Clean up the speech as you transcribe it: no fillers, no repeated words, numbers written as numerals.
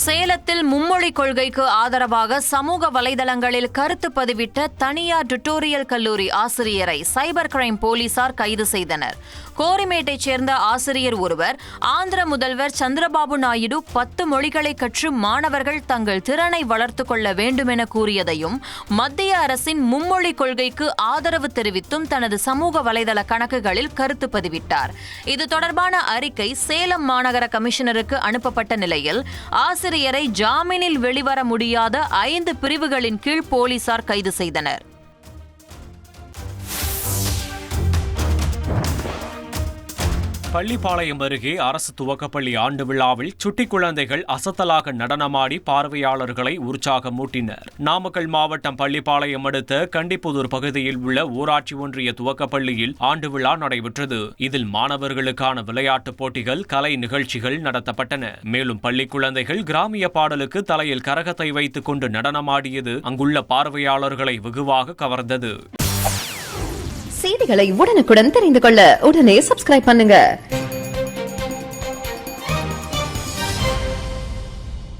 சேலத்தில் மும்மொழி கொள்கைக்கு ஆதரவாக சமூக வலைதளங்களில் கருத்து பதிவிட்ட தனியார் டுட்டோரியல் கல்லூரி ஆசிரியரை சைபர் கிரைம் போலீசார் கைது செய்தனர். கோரிமேட்டைச் சேர்ந்த ஆசிரியர் ஒருவர் ஆந்திர முதல்வர் சந்திரபாபு நாயுடு 10 மொழிகளை கற்று மாணவர்கள் தங்கள் திறனை வளர்த்துக் கொள்ள வேண்டுமென கூறியதையும் மத்திய அரசின் மும்மொழி கொள்கைக்கு ஆதரவு தெரிவித்தும் தனது சமூக வலைதள கணக்குகளில் கருத்து பதிவிட்டார். இது தொடர்பான அறிக்கை சேலம் மாநகர கமிஷனருக்கு அனுப்பப்பட்ட நிலையில் ஆசிரியரை ஜாமீனில் வெளிவர முடியாத 5 பிரிவுகளின் கீழ் போலீசார் கைது செய்தனர். பள்ளிப்பாளையம் அருகே அரசு துவக்கப்பள்ளி ஆண்டு விழாவில் சுட்டி குழந்தைகள் அசத்தலாக நடனமாடி பார்வையாளர்களை உற்சாகமூட்டினர். நாமக்கல் மாவட்டம் பள்ளிப்பாளையம் அடுத்த கண்டிப்புதூர் பகுதியில் உள்ள ஊராட்சி ஒன்றிய துவக்கப்பள்ளியில் ஆண்டு விழா நடைபெற்றது. இதில் மாணவர்களுக்கான விளையாட்டுப் போட்டிகள், கலை நிகழ்ச்சிகள் நடத்தப்பட்டன. மேலும் பள்ளி குழந்தைகள் கிராமிய பாடலுக்கு தலையில் கரகத்தை வைத்துக் கொண்டு நடனமாடியது அங்குள்ள பார்வையாளர்களை வெகுவாக கவர்ந்தது. செய்திகளை உடனுக்குடன் தெரிந்து கொள்ள உடனே சப்ஸ்கிரைப் பண்ணுங்க.